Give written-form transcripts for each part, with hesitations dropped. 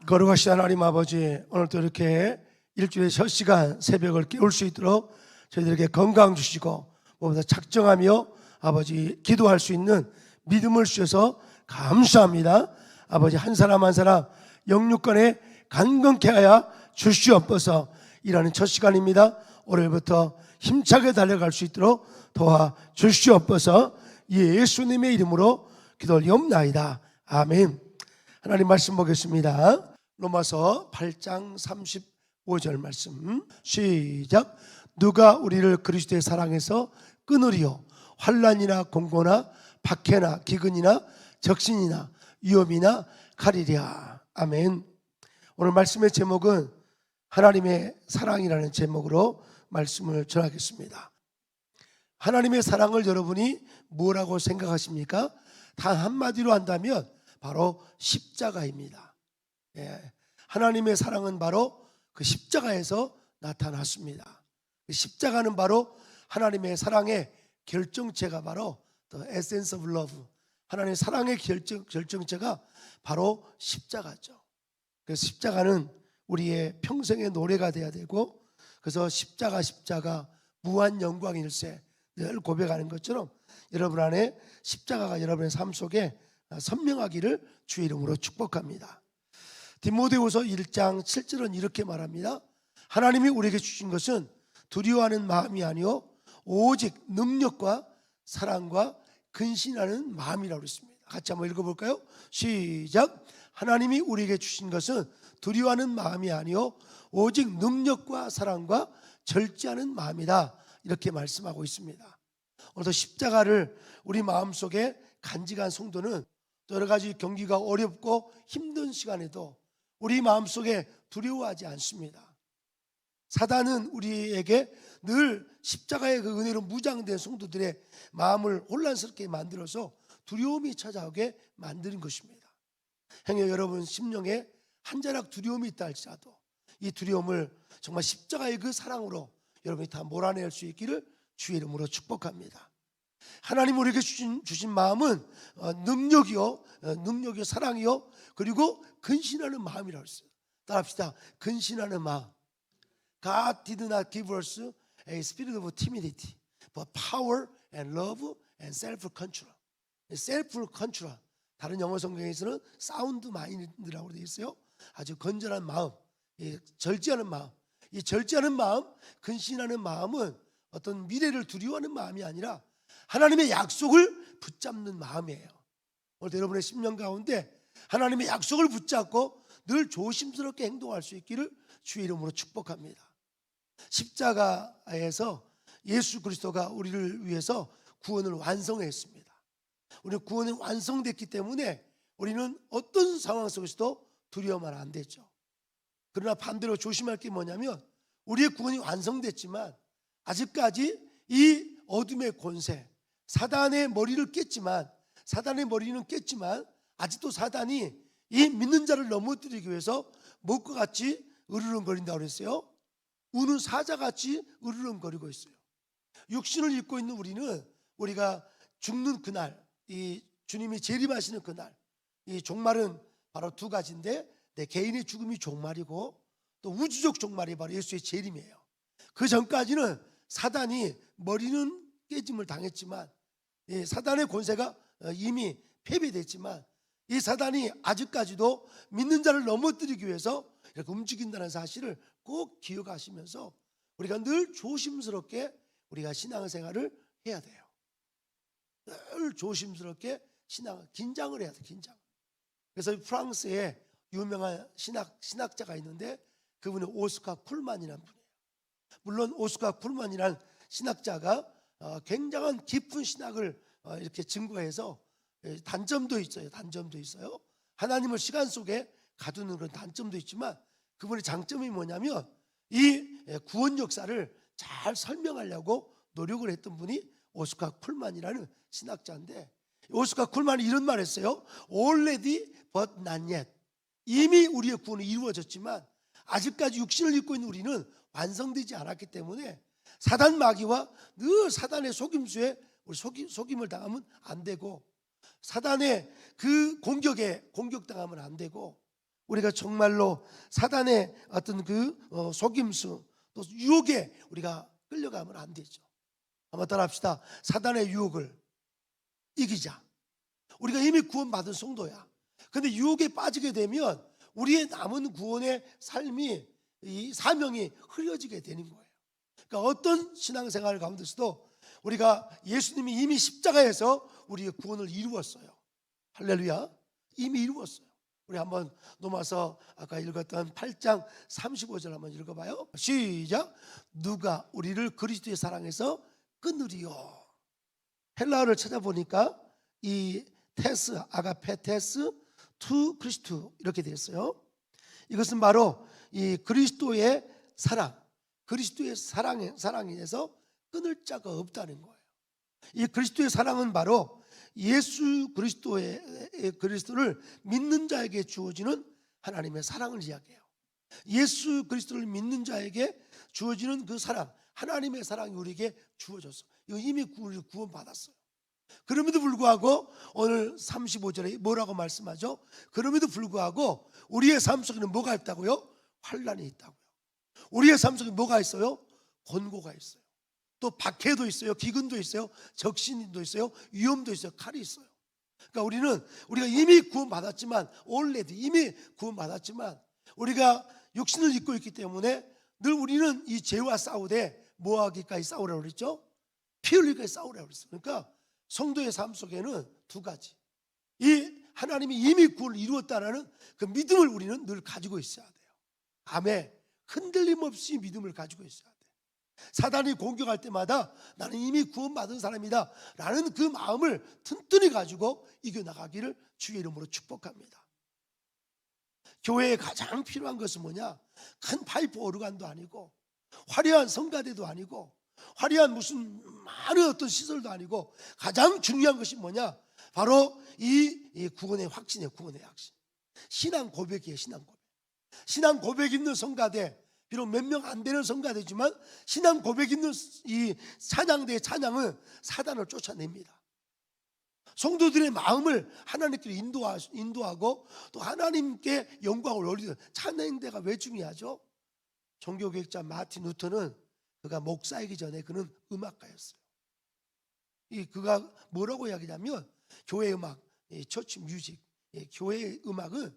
거룩하신 하나님 아버지, 오늘도 이렇게 일주일의 첫 시간 새벽을 깨울 수 있도록 저희들에게 건강 주시고 무엇보다 작정하며 아버지 기도할 수 있는 믿음을 주셔서 감사합니다. 아버지, 한 사람 한 사람 영육간에 강건케 하여 주시옵소서. 이라는 첫 시간입니다. 오늘부터 힘차게 달려갈 수 있도록 도와 주시옵소서. 예수님의 이름으로 기도 올리옵나이다. 아멘. 하나님 말씀 보겠습니다. 로마서 8장 35절 말씀 시작. 누가 우리를 그리스도의 사랑에서 끊으리요? 환난이나 공고나 박해나 기근이나 적신이나 위험이나 칼이랴. 아멘. 오늘 말씀의 제목은 하나님의 사랑이라는 제목으로 말씀을 전하겠습니다. 하나님의 사랑을 여러분이 뭐라고 생각하십니까? 단 한마디로 한다면 바로 십자가입니다. 하나님의 사랑은 바로 그 십자가에서 나타났습니다. 십자가는 바로 하나님의 사랑의 결정체가 바로 The essence of love, 하나님의 사랑의 결정체가 바로 십자가죠. 그래서 십자가는 우리의 평생의 노래가 돼야 되고, 그래서 십자가 무한 영광일세 늘 고백하는 것처럼 여러분 안에 십자가가 여러분의 삶 속에 선명하기를 주의 이름으로 축복합니다. 디모데후서 1장 7절은 이렇게 말합니다. 하나님이 우리에게 주신 것은 두려워하는 마음이 아니요 오직 능력과 사랑과 근신하는 마음이라고 했습니다. 같이 한번 읽어볼까요? 시작. 하나님이 우리에게 주신 것은 두려워하는 마음이 아니요 오직 능력과 사랑과 절제하는 마음이다. 이렇게 말씀하고 있습니다. 오늘도 십자가를 우리 마음속에 간직한 성도는 여러 가지 경기가 어렵고 힘든 시간에도 우리 마음속에 두려워하지 않습니다. 사단은 우리에게 늘 십자가의 그 은혜로 무장된 성도들의 마음을 혼란스럽게 만들어서 두려움이 찾아오게 만드는 것입니다. 행여 여러분 심령에 한 자락 두려움이 있다 할지라도 이 두려움을 정말 십자가의 그 사랑으로 여러분이 다 몰아낼 수 있기를 주의 이름으로 축복합니다. 하나님 우리에게 주신 마음은 능력이요 사랑이요 그리고 근신하는 마음이라고 했어요. 따라합시다. 근신하는 마음. God did not give us a spirit of timidity, but power and love and self-control. self-control. 다른 영어 성경에서는 사운드 마인드라고 되어 있어요. 아주 건전한 마음, 절제하는 마음. 이 절제하는 마음, 근신하는 마음은 어떤 미래를 두려워하는 마음이 아니라 하나님의 약속을 붙잡는 마음이에요. 오늘 여러분의 심령 가운데 하나님의 약속을 붙잡고 늘 조심스럽게 행동할 수 있기를 주의 이름으로 축복합니다. 십자가에서 예수 그리스도가 우리를 위해서 구원을 완성했습니다. 우리 구원이 완성됐기 때문에 우리는 어떤 상황 속에서도 두려워하면 안 되죠. 그러나 반대로 조심할 게 뭐냐면 우리의 구원이 완성됐지만 아직까지 이 어둠의 권세, 사단의 머리는 깼지만 아직도 사단이 이 믿는 자를 넘어뜨리기 위해서 못과 같이 으르렁거린다고 그랬어요. 우는 사자같이 으르렁거리고 있어요. 육신을 입고 있는 우리는 우리가 죽는 그날, 이 주님이 재림하시는 그날, 이 종말은 바로 두 가지인데 내 개인의 죽음이 종말이고 또 우주적 종말이 바로 예수의 재림이에요. 그 전까지는 사단이 머리는 깨짐을 당했지만 사단의 권세가 이미 패배됐지만 이 사단이 아직까지도 믿는 자를 넘어뜨리기 위해서 이렇게 움직인다는 사실을 꼭 기억하시면서 우리가 늘 조심스럽게 우리가 신앙생활을 해야 돼요. 늘 조심스럽게 긴장을 해야 돼요. 긴장. 그래서 프랑스에 유명한 신학자가 있는데 그분은 오스카 쿨만이라는 분이에요. 물론 오스카 쿨만이라는 신학자가 굉장한 깊은 신학을 이렇게 증거해서 단점도 있어요. 하나님을 시간 속에 가두는 그런 단점도 있지만 그분의 장점이 뭐냐면 이 구원 역사를 잘 설명하려고 노력을 했던 분이 오스카 쿨만이라는 신학자인데, 오스카 쿨만이 이런 말을 했어요. Already but not yet. 이미 우리의 구원이 이루어졌지만 아직까지 육신을 입고 있는 우리는 완성되지 않았기 때문에 사단 마귀와 늘 사단의 속임수에 우리 속임을 당하면 안 되고 사단의 그 공격에 공격당하면 안 되고 우리가 정말로 사단의 어떤 그 속임수 또 유혹에 우리가 끌려가면 안 되죠. 한번 따라합시다. 사단의 유혹을 이기자. 우리가 이미 구원받은 성도야. 근데 유혹에 빠지게 되면 우리의 남은 구원의 삶이, 이 사명이 흐려지게 되는 거예요. 그러니까 어떤 신앙생활 가운데서도 우리가 예수님이 이미 십자가에서 우리의 구원을 이루었어요. 할렐루야. 이미 이루었어요. 우리 한번 넘어서 아까 읽었던 8장 35절 한번 읽어봐요. 시작. 누가 우리를 그리스도의 사랑에서 끊으리요. 헬라어를 찾아보니까 이 테스, 아가페테스, 투 크리스투 이렇게 되었어요. 이것은 바로 이 그리스도의 사랑, 그리스도의 사랑에서 끊을 자가 없다는 거예요. 이 그리스도의 사랑은 바로 예수 그리스도를 믿는 자에게 주어지는 하나님의 사랑을 이야기해요. 예수 그리스도를 믿는 자에게 주어지는 그 사랑, 하나님의 사랑이 우리에게 주어졌어. 이거 이미 구원받았어요. 그럼에도 불구하고 오늘 35절에 뭐라고 말씀하죠? 그럼에도 불구하고 우리의 삶 속에는 뭐가 있다고요? 환난이 있다고요. 우리의 삶 속에 뭐가 있어요? 권고가 있어요. 또 박해도 있어요. 기근도 있어요. 적신도 있어요. 위험도 있어요. 칼이 있어요. 그러니까 우리가 이미 구원받았지만, already 이미 구원받았지만 우리가 육신을 입고 있기 때문에 늘 우리는 이 죄와 싸우되 뭐하기까지 싸우라고 그랬죠? 피 흘리기까지 싸우라고 그랬어요. 그러니까 성도의 삶 속에는 두 가지, 이 하나님이 이미 구원을 이루었다는 그 믿음을 우리는 늘 가지고 있어야 돼요. 아멘. 흔들림 없이 믿음을 가지고 있어야 돼요. 사단이 공격할 때마다 나는 이미 구원받은 사람이다 라는 그 마음을 튼튼히 가지고 이겨나가기를 주의 이름으로 축복합니다. 교회에 가장 필요한 것은 뭐냐? 큰 파이프 오르간도 아니고 화려한 성가대도 아니고 화려한 무슨 많은 어떤 시설도 아니고 가장 중요한 것이 뭐냐? 바로 이 구원의 확신이에요. 구원의 확신. 신앙 고백이에요. 신앙 고백. 신앙 고백 있는 성가대, 비록 몇 명 안 되는 성가대지만 신앙 고백 있는 이 찬양대의 찬양은 사단을 쫓아냅니다. 성도들의 마음을 하나님께 인도하고 또 하나님께 영광을 올리는 찬양대가 왜 중요하죠? 종교개혁자 마틴 루터는 그가 목사이기 전에 그는 음악가였어요. 그가 뭐라고 이야기하냐면 교회 음악, 처치 뮤직, 교회의 음악은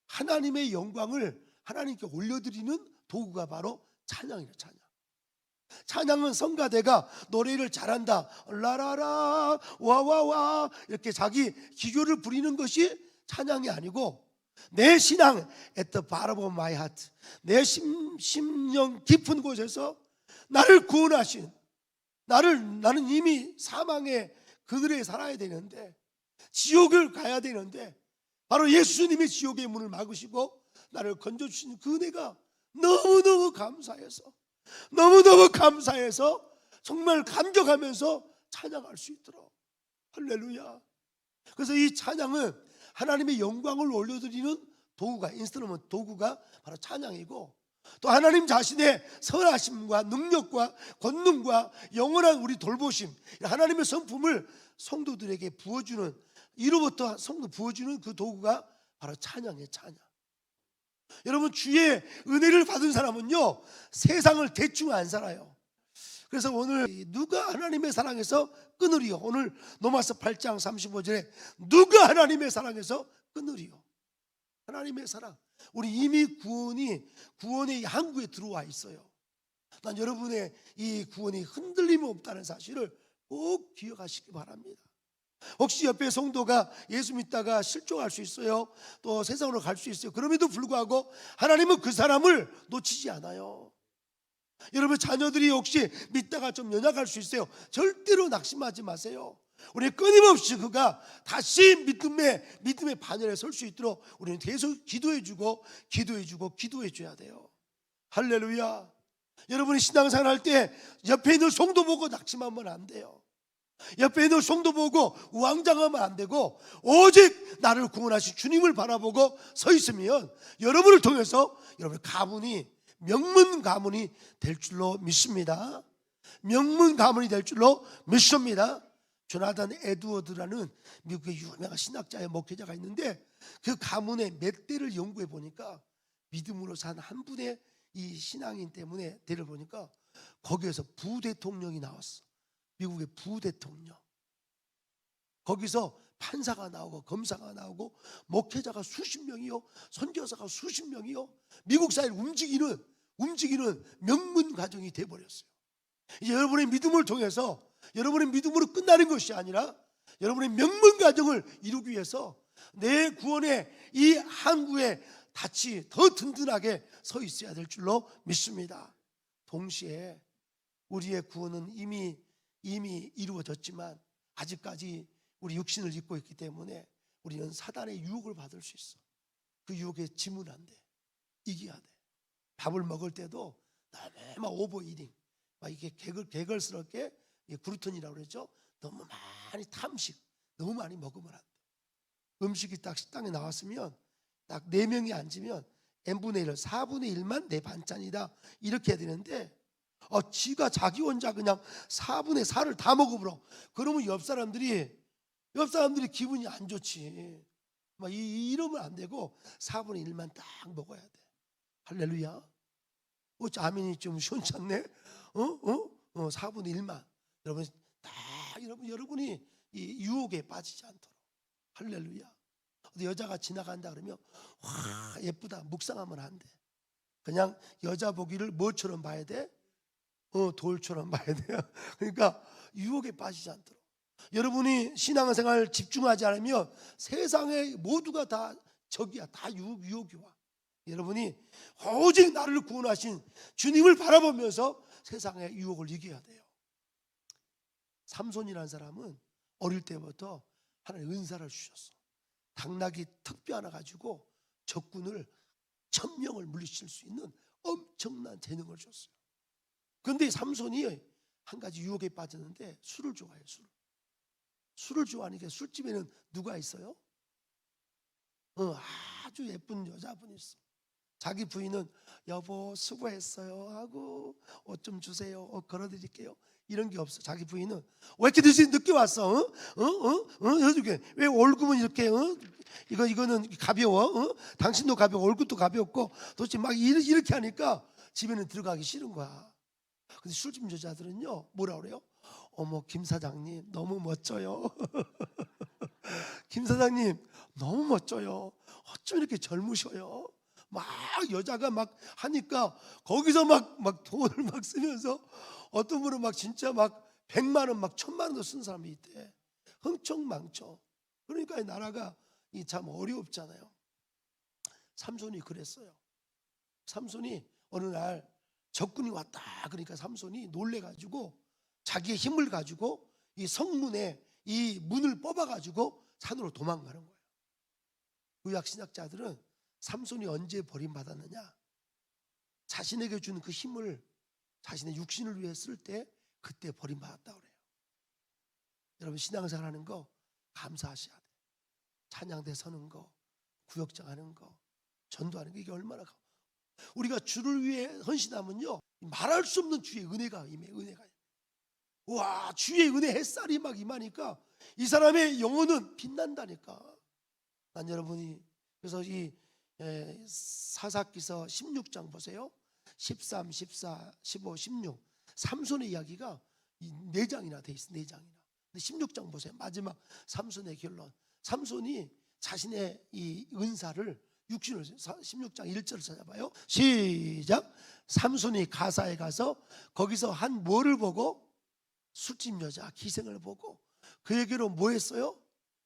하나님의 영광을 하나님께 올려드리는 도구가 바로 찬양이에요. 찬양은 성가대가 노래를 잘한다, 라라라 와와와 이렇게 자기 기교를 부리는 것이 찬양이 아니고 내 신앙 at the bottom of my heart, 내 심령 깊은 곳에서 나를 구원하신, 나는 이미 사망의 그늘에 살아야 되는데, 지옥을 가야 되는데 바로 예수님이 지옥의 문을 막으시고 나를 건져주신 그 은혜가 너무너무 감사해서 정말 감격하면서 찬양할 수 있도록. 할렐루야. 그래서 이 찬양은 하나님의 영광을 올려드리는 도구가, 인스트루먼트 도구가 바로 찬양이고, 또 하나님 자신의 선하심과 능력과 권능과 영원한 우리 돌보심, 하나님의 성품을 성도들에게 부어주는, 이로부터 성도 부어주는 그 도구가 바로 찬양이에요. 찬양. 여러분, 주의 은혜를 받은 사람은요 세상을 대충 안 살아요. 그래서 오늘 누가 하나님의 사랑에서 끊으리요? 오늘 로마서 8장 35절에 누가 하나님의 사랑에서 끊으리요? 하나님의 사랑. 우리 이미 구원의 항구에 들어와 있어요. 난 여러분의 이 구원이 흔들림 없다는 사실을 꼭 기억하시기 바랍니다. 혹시 옆에 성도가 예수 믿다가 실종할 수 있어요. 또 세상으로 갈 수 있어요. 그럼에도 불구하고 하나님은 그 사람을 놓치지 않아요. 여러분 자녀들이 혹시 믿다가 좀 연약할 수 있어요. 절대로 낙심하지 마세요. 우리 끊임없이 그가 다시 믿음의 반열에 설 수 있도록 우리는 계속 기도해주고 기도해줘야 돼요. 할렐루야. 여러분이 신앙생활 할 때 옆에 있는 성도 보고 낙심하면 안 돼요. 옆에 있는 성도 보고 우왕좌왕하면 안 되고 오직 나를 구원하신 주님을 바라보고 서 있으면 여러분을 통해서 여러분의 가문이 명문 가문이 될 줄로 믿습니다. 명문 가문이 될 줄로 믿습니다. 조나단 에드워드라는 미국의 유명한 신학자의 목회자가 있는데 그 가문의 몇 대를 연구해 보니까 믿음으로 산 한 분의 이 신앙인 때문에 대를 보니까 거기에서 부대통령이 나왔어. 미국의 부대통령. 거기서 판사가 나오고 검사가 나오고 목회자가 수십 명이요, 선교사가 수십 명이요, 미국 사회를 움직이는 명문 가정이 돼버렸어요. 이제 여러분의 믿음을 통해서 여러분의 믿음으로 끝나는 것이 아니라 여러분의 명문 가정을 이루기 위해서 내 구원의 이 항구에 닻이 더 든든하게 서 있어야 될 줄로 믿습니다. 동시에 우리의 구원은 이미 이루어졌지만 아직까지 우리 육신을 입고 있기 때문에 우리는 사단의 유혹을 받을 수 있어. 그 유혹에 지면 안 돼. 이겨야 돼. 밥을 먹을 때도 막 오버이팅, 막 이게 개걸스럽게 그루턴이라고 그러죠. 너무 많이 탐식, 너무 많이 먹으면 안 돼. 음식이 딱 식당에 나왔으면 딱 4명이 앉으면 n분의 1, 4분의 1만 내 반찬이다 이렇게 해야 되는데 지가 자기 혼자 그냥 4분의 4를 다 먹어버려. 그러면 옆 사람들이 기분이 안 좋지. 막 이러면 안 되고 4분의 1만 딱 먹어야 돼. 할렐루야. 아멘이 좀 시원찮네. 4분의 1만. 여러분 다 여러분이 이 유혹에 빠지지 않도록. 할렐루야. 여자가 지나간다 그러면 와 예쁘다 묵상하면 안 돼. 그냥 여자 보기를 뭐처럼 봐야 돼? 돌처럼 봐야 돼요. 그러니까 유혹에 빠지지 않도록. 여러분이 신앙생활 집중하지 않으면 세상의 모두가 다 적이야. 다 유혹이 와. 여러분이 오직 나를 구원하신 주님을 바라보면서 세상의 유혹을 이겨야 돼요. 삼손이라는 사람은 어릴 때부터 하나님 은사를 주셨어. 당나귀 특비 하나 가지고 적군을 1000명을 물리칠 수 있는 엄청난 재능을 줬어요. 그런데 삼손이 한 가지 유혹에 빠졌는데 술을 좋아해요. 술을 좋아하니까 술집에는 누가 있어요? 아주 예쁜 여자분이 있어. 자기 부인은 여보 수고했어요 하고 옷 좀 주세요, 옷 걸어드릴게요, 이런 게 없어. 자기 부인은 왜 이렇게 늦게 왔어? 왜 월급은 이렇게 이거는 가벼워? 당신도 가벼워, 월급도 가볍고 도대체 막 이렇게 하니까 집에는 들어가기 싫은 거야. 근데 술집 여자들은요 뭐라 그래요? 어머 김 사장님 너무 멋져요. 김 사장님 너무 멋져요. 어쩜 이렇게 젊으셔요? 막 여자가 막 하니까 거기서 막 돈을 막 쓰면서 어떤 분은 막 진짜 막 100만 원 막 1000만 원도 쓴 사람이 있대. 흥청망청. 그러니까 이 나라가 참 어렵잖아요. 삼손이 그랬어요. 삼손이 어느 날 적군이 왔다 그러니까 삼손이 놀래가지고 자기의 힘을 가지고 이 성문에 이 문을 뽑아가지고 산으로 도망가는 거예요. 구약 신학자들은 삼손이 언제 버림받았느냐, 자신에게 주는 그 힘을 자신의 육신을 위해 쓸 때 그때 버림받았다 그래요. 여러분 신앙생활 하는 거 감사하셔야 돼요. 찬양대 서는 거, 구역장 하는 거, 전도하는 거, 이게 얼마나 우리가 주를 위해 헌신하면요 말할 수 없는 주의 은혜가 임해. 와 주의 은혜 햇살이 막 임하니까 이 사람의 영혼은 빛난다니까. 난 여러분이 그래서 이 사사기서 16장 보세요. 13, 14, 15, 16 삼손의 이야기가 4장이나 돼 있어. 4장이나. 근데 16장 보세요. 마지막 삼손의 결론. 삼손이 자신의 이 은사를 육신을 16장 1절을 찾아봐요. 시작. 삼손이 가사에 가서 거기서 한 뭐를 보고, 술집 여자 기생을 보고 그에게로 뭐 했어요?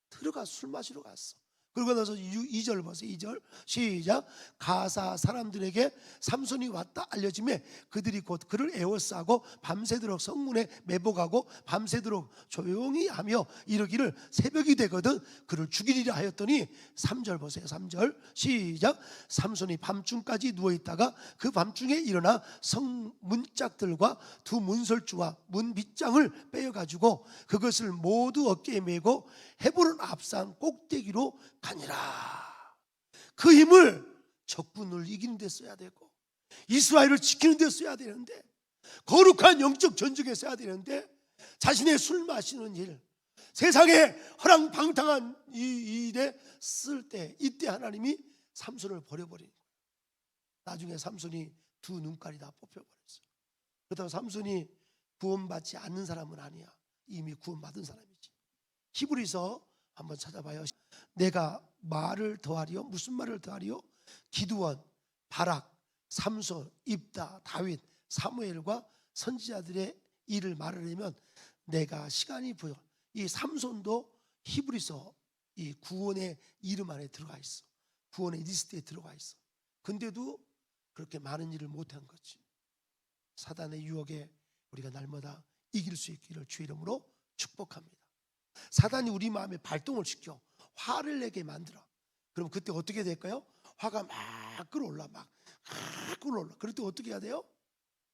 들어가 술 마시러 갔어. 그러고 나서 2절 보세요. 2절 시작. 가사 사람들에게 삼손이 왔다 알려지매 그들이 곧 그를 에워싸고 밤새도록 성문에 매복하고 밤새도록 조용히 하며 이르기를 새벽이 되거든 그를 죽이리라 하였더니 3절 보세요. 3절 시작. 삼손이 밤중까지 누워있다가 그 밤중에 일어나 성문짝들과 두 문설주와 문 밑장을 빼어가지고 그것을 모두 어깨에 메고 헤브론 앞산 꼭대기로 가니라. 그 힘을 적군을 이기는 데 써야 되고 이스라엘을 지키는 데 써야 되는데 거룩한 영적 전쟁에 써야 되는데 자신의 술 마시는 일, 세상에 허랑방탕한 이 일에 쓸 때, 이때 하나님이 삼손을 버려버린 거예요. 나중에 삼손이 두 눈깔이 다 뽑혀버렸어요. 그렇다고 삼손이 구원받지 않는 사람은 아니야. 이미 구원받은 사람이지. 히브리서 한번 찾아봐요. 내가 말을 더하리요. 무슨 말을 더하리요? 기드온, 바락, 삼손, 입다, 다윗, 사무엘과 선지자들의 일을 말하려면 내가 시간이 보여. 이 삼손도 히브리서 이 구원의 이름 안에 들어가 있어. 구원의 리스트에 들어가 있어. 근데도 그렇게 많은 일을 못한 거지. 사단의 유혹에 우리가 날마다 이길 수 있기를 주 이름으로 축복합니다. 사단이 우리 마음에 발동을 시켜 화를 내게 만들어. 그럼 그때 어떻게 될까요? 화가 막 끌어올라. 막 끌어올라. 그럴 때 어떻게 해야 돼요?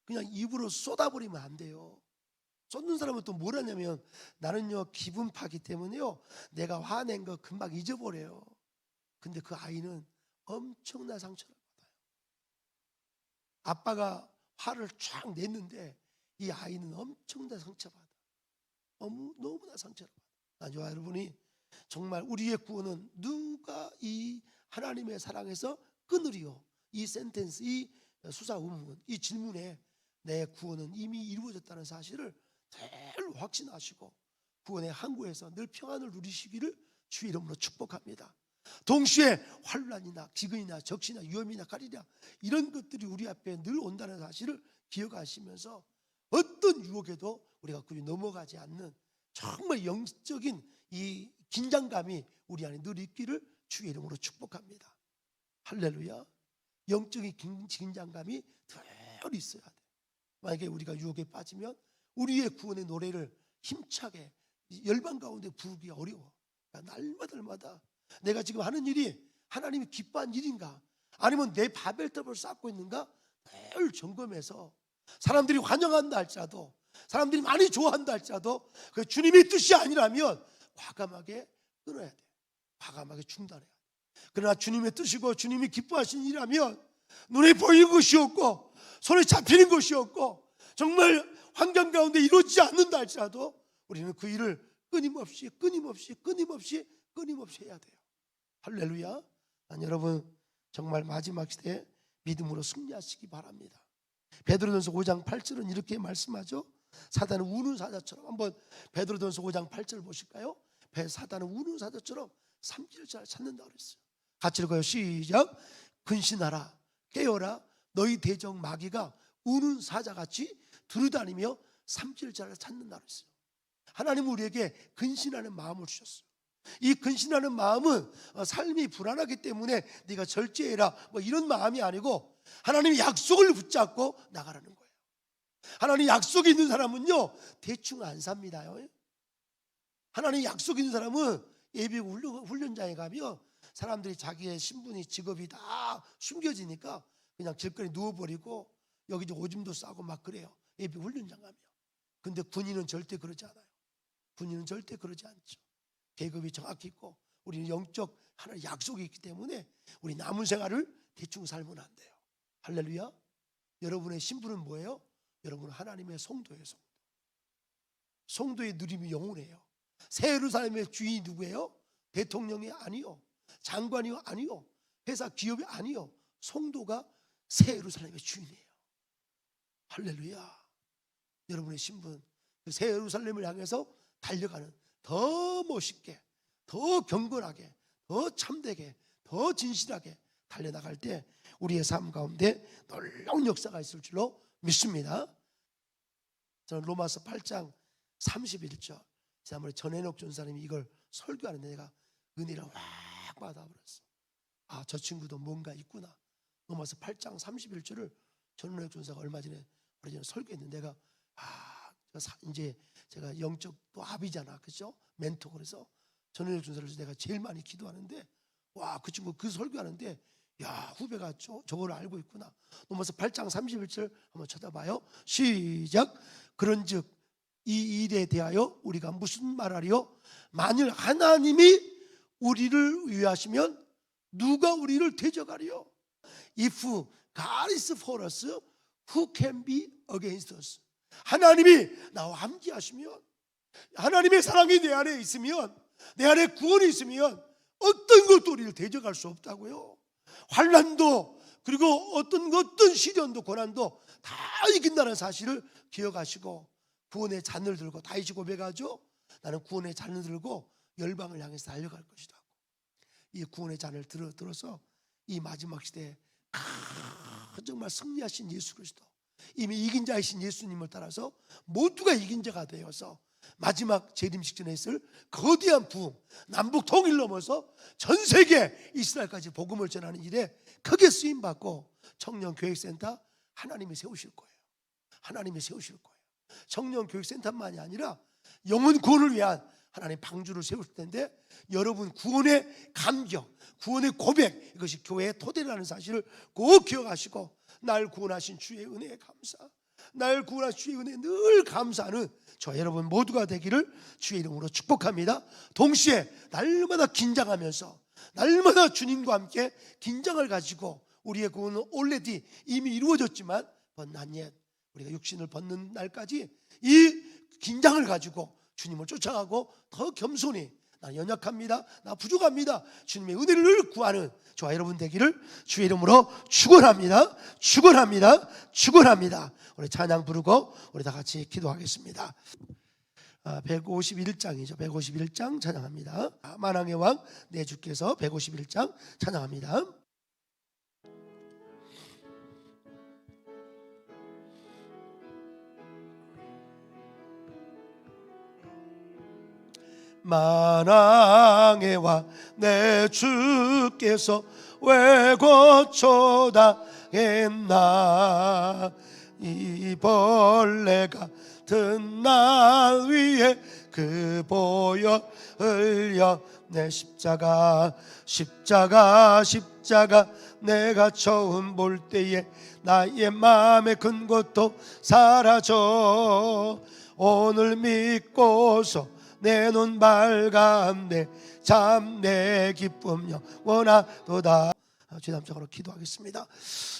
그냥 입으로 쏟아버리면 안 돼요. 쏟는 사람은 또 뭘 하냐면, 나는요 기분 파기 때문에요 내가 화낸 거 금방 잊어버려요. 근데 그 아이는 엄청난 상처를 받아요. 아빠가 화를 쫙 냈는데 이 아이는 엄청난 상처받아. 너무나 상처를 받아. 저와 여러분이 정말 우리의 구원은 누가 이 하나님의 사랑에서 끊으리요. 이 센텐스, 이 수사의문, 이 질문에 내 구원은 이미 이루어졌다는 사실을 늘 확신하시고 구원의 항구에서 늘 평안을 누리시기를 주 이름으로 축복합니다. 동시에 환난이나 기근이나 적시나 위험이나 가리랴 이런 것들이 우리 앞에 늘 온다는 사실을 기억하시면서 어떤 유혹에도 우리가 그리 넘어가지 않는 정말 영적인 이 긴장감이 우리 안에 늘 있기를 주의 이름으로 축복합니다. 할렐루야. 영적인 긴장감이 늘 있어야 돼. 만약에 우리가 유혹에 빠지면 우리의 구원의 노래를 힘차게 열방 가운데 부르기 어려워. 그러니까 날마다 내가 지금 하는 일이 하나님이 기뻐한 일인가, 아니면 내 바벨탑을 쌓고 있는가 늘 점검해서, 사람들이 환영한다 할지라도, 사람들이 많이 좋아한다 할지라도 그 주님의 뜻이 아니라면 과감하게 끊어야 돼. 과감하게 중단해야 돼. 그러나 주님의 뜻이고 주님이 기뻐하신 일이라면 눈에 보이는 것이 없고 손에 잡히는 것이 없고 정말 환경 가운데 이루어지지 않는다 할지라도 우리는 그 일을 끊임없이 해야 돼요. 할렐루야. 난 여러분 정말 마지막 시대에 믿음으로 승리하시기 바랍니다. 베드로전서 5장 8절은 이렇게 말씀하죠. 사단은 우는 사자처럼, 한번 베드로전서 5장 8절 보실까요? 사단은 우는 사자처럼 삼킬 자를 찾는다 그랬어요. 같이 읽어요. 시작. 근신하라, 깨어라. 너희 대적 마귀가 우는 사자같이 두루다니며 삼킬 자를 찾는다 그랬어요. 하나님은 우리에게 근신하는 마음을 주셨어요. 이 근신하는 마음은 삶이 불안하기 때문에 네가 절제해라 뭐 이런 마음이 아니고, 하나님의 약속을 붙잡고 나가라는 거예요. 하나님 약속이 있는 사람은요 대충 안 삽니다. 하나님 약속이 있는 사람은 예비 훈련장에 가면 사람들이 자기의 신분이, 직업이 다 숨겨지니까 그냥 길거리 누워버리고 여기 오줌도 싸고 막 그래요. 예비 훈련장 가면. 근데 군인은 절대 그러지 않아요. 군인은 절대 그러지 않죠. 계급이 정확히 있고 우리는 영적 하나의 약속이 있기 때문에 우리 남은 생활을 대충 살면 안 돼요. 할렐루야. 여러분의 신분은 뭐예요? 여러분은 하나님의 성도예요. 성도의 누림이 영원해요. 새 예루살렘의 주인이 누구예요? 대통령이 아니요, 장관이요 아니요, 회사 기업이 아니요, 성도가 새 예루살렘의 주인이에요. 할렐루야. 여러분의 신분, 그 새 예루살렘을 향해서 달려가는, 더 멋있게, 더 경건하게, 더 참되게, 더 진실하게 달려나갈 때 우리의 삶 가운데 놀라운 역사가 있을 줄로 믿습니다. 저는 로마서 8장 31절, 지난번에 전해녹 전사님이 이걸 설교하는데 내가 은혜를 확 받아버렸어. 아, 저 친구도 뭔가 있구나. 로마서 8장 31절을 전해녹 전사가 얼마 전에 설교했는데 내가 이제 제가 영적 또 아비잖아, 그죠? 멘토. 그래서 전해녹 전사를 내가 제일 많이 기도하는데, 와, 그 친구 그 설교하는데 야, 후배가 저걸 알고 있구나. 로마서 8장 31절 한번 쳐다봐요. 시작. 그런즉 이 일에 대하여 우리가 무슨 말하리요? 만일 하나님이 우리를 위하시면 누가 우리를 대적하리요? If God is for us, who can be against us? 하나님이 나와 함께 하시면 하나님의 사랑이 내 안에 있으면, 내 안에 구원이 있으면 어떤 것도 우리를 대적할 수 없다고요. 환난도, 그리고 어떤 시련도 고난도 다 이긴다는 사실을 기억하시고, 구원의 잔을 들고, 다윗이 고백하죠. 나는 구원의 잔을 들고 열방을 향해서 달려갈 것이다. 이 구원의 잔을 들어서 이 마지막 시대에 정말 승리하신 예수 그리스도, 이미 이긴 자이신 예수님을 따라서 모두가 이긴 자가 되어서 마지막 재림 직전에 있을 거대한 부흥, 남북 통일 넘어서 전 세계 이스라엘까지 복음을 전하는 일에 크게 쓰임받고, 청년교육센터 하나님이 세우실 거예요. 하나님이 세우실 거예요. 청년교육센터만이 아니라 영혼 구원을 위한 하나님 방주를 세우실 텐데, 여러분 구원의 감격, 구원의 고백, 이것이 교회의 토대라는 사실을 꼭 기억하시고, 날 구원하신 주의 은혜에 감사, 날 구원하신 주의 은혜에 늘 감사하는 저 여러분 모두가 되기를 주의 이름으로 축복합니다. 동시에 날마다 긴장하면서, 날마다 주님과 함께 긴장을 가지고, 우리의 구원은 already 이미 이루어졌지만 but not yet, 우리가 육신을 벗는 날까지 이 긴장을 가지고 주님을 쫓아가고, 더 겸손히 나 연약합니다, 나 부족합니다, 주님의 은혜를 구하는 저와 여러분 되기를 주의 이름으로 축원합니다. 축원합니다. 축원합니다. 우리 찬양 부르고 우리 다 같이 기도하겠습니다. 151장이죠. 151장 찬양합니다. 만왕의 왕 내 주께서 151장 찬양합니다. 만왕의 왕 내 주께서 왜 고초당했나, 이 벌레가 든 날 위에 그 보혈 흘려 내 십자가 내가 처음 볼 때에 나의 마음의 큰 것도 사라져. 오늘 믿고서 내 눈 밝았네, 참 내 기쁨 영원하도다. 주담적으로 기도하겠습니다.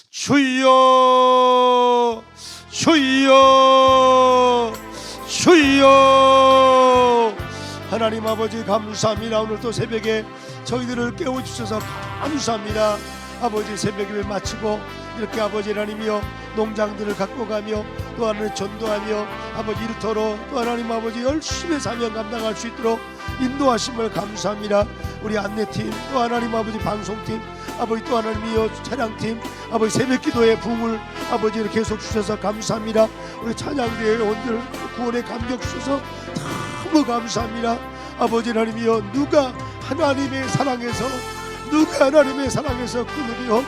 주여, 주여, 주여. 하나님 아버지 감사합니다. 오늘도 새벽에 저희들을 깨워주셔서 감사합니다. 아버지 새벽 예배 마치고 이렇게 아버지 하나님이여 농장들을 갖고 가며 또 하나님 전도하며 아버지 일터로 또 하나님 아버지 열심히 사명 감당할 수 있도록 인도하심을 감사합니다. 우리 안내팀 또 하나님 아버지 방송팀 아버지 또 하나님이여 찬양팀 아버지 새벽기도의 부흥을 아버지 계속 주셔서 감사합니다. 우리 찬양대회 온들 구원의 감격 주셔서 너무 감사합니다. 아버지 하나님이여 누가 하나님의 사랑에서 끊으려